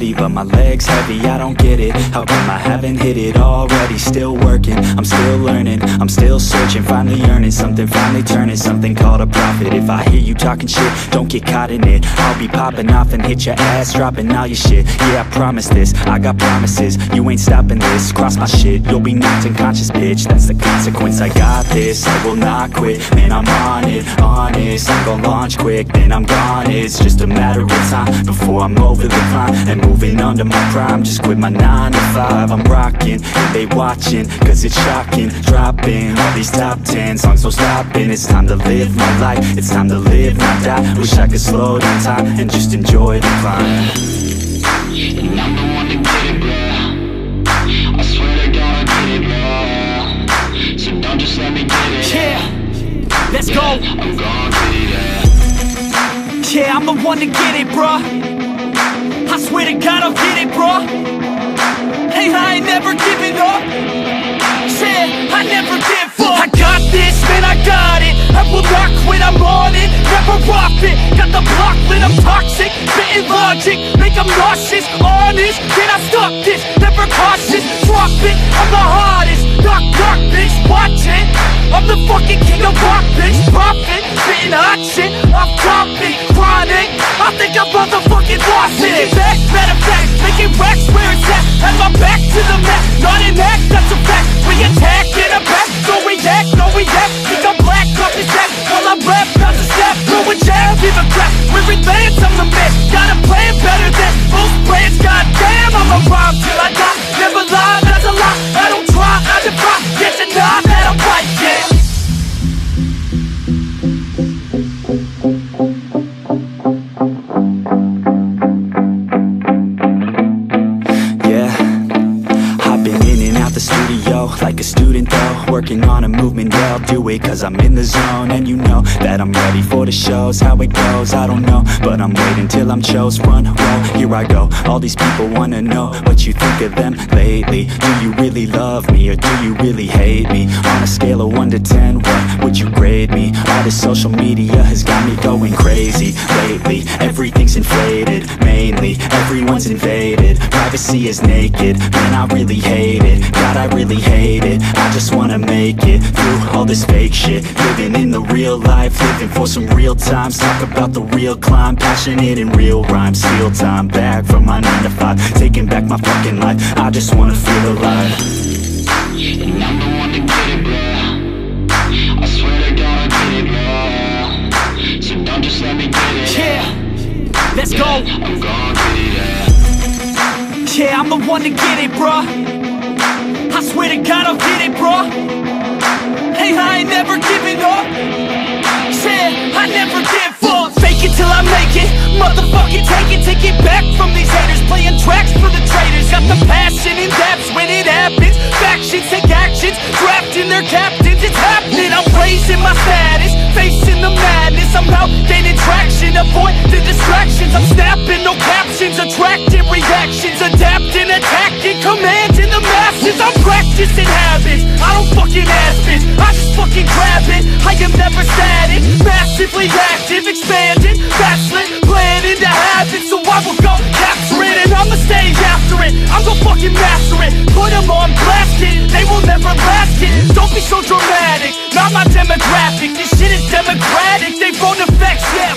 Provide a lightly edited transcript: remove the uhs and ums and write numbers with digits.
steady, but my legs heavy, I don't get it. How come I haven't hit it already? Still working, I'm still learning, I'm still searching, finally earning something, finally turning something called a profit. If I hear you talking shit, don't get caught in it. I'll be popping off and hit your ass, dropping all your shit. Yeah, I promise this, I got promises, you ain't stopping this. Cross my shit, you'll be knocked unconscious, bitch. That's the consequence, I got this, I will not quit. Man, I'm on it, honest, I'm gon' launch quick, then I'm gone. It's just a matter of time before I'm over the climb and moving under my prime. Just quit my 9 to 5, I'm rocking, and they watching, cause it's shocking. Dropping all these top 10 songs, no stopping. It's time to live my life, it's time to live, not die. Wish I could slow down time and just enjoy the climb. And I'm the one to get it, bro. I swear to God I get it, bro. So don't just let me get it. Yeah, let's go. I'm gon' get it, yeah. Yeah, I'm the one to get it, bruh. I swear to God I'll get it, bruh. Hey, I ain't never giving up. Yeah, I never give up. I got this, man, I got it. I will not quit, I'm on it. Never off it. Got the block lit, I'm toxic. Spitting logic, make them nauseous. Honest, can I stop this? Never cautious, drop it. I'm the hardest. Knock, knock, bitch, watch it. I'm the fucking king of rock, bitch. Profit, spitting hot shit. I'm dropping, chronic. I think I'm motherfucking lost it. Making back, matter of fact, making racks where it's at. Have my back to the mat, not an act, that's a fact. We attack in a back, don't react, no react. Think I'm black, off his back, while I rap, bounce a step. Throw a jab, give a crap. We're advanced, I'm the man. Got a plan better than most brands. Goddamn, I'ma rhyme till I die. Never lie, that's a lie. I don't try, I defy. Get to die, that I'm right, yeah. Like a student though, working on a movement, yeah, I'll do it cause I'm in the zone. And you know that I'm ready for the shows. How it goes, I don't know, but I'm waiting till I'm chose. Front row, here I go. All these people wanna know what you think of them lately. Do you really love me or do you really hate me? On a scale of 1 to 10, what would you grade me? All this social media has got me going crazy lately. Everything's inflated, mainly everyone's invaded. Privacy is naked, man, I really hate it. God, I really hate it. I just wanna make it through all this fake shit. Living in the real life, living for some real times. Talk about the real climb, passionate in real rhymes. Steal time back from my 9 to 5, taking back my fucking life. I just wanna feel alive. And I'm the one to get it, bro. I swear to God I get it, bro. So don't just let me get it. Yeah, let's go. I'm gon' get it, yeah. Yeah, I'm the one to get it, bruh. I swear to God I'll get it, bruh. Hey, I ain't never giving up. Yeah, I never give up. Fake it till I make it. Motherfucking take it back from these haters. Playing tracks for the traitors. Got the passion in depths when it happens. Factions take actions, drafting their captains. It's happening, I'm raising my status, facing the madness. I'm out gaining traction, avoid the distractions. I'm snapping, no captions, attracting reactions. Adapting, attacking, commanding the masses. I'm practicing habits, I don't fucking ask bitch, I just fucking grab it. I am never static, massively active, expanding, backslid, planning to have it. So I will go capture it and I'ma stay after it. I'm gonna fucking master it, put them on blast, kid. They will never last, kid. Don't be so dramatic, not my demographic. This shit is democratic, they phone effects, yeah.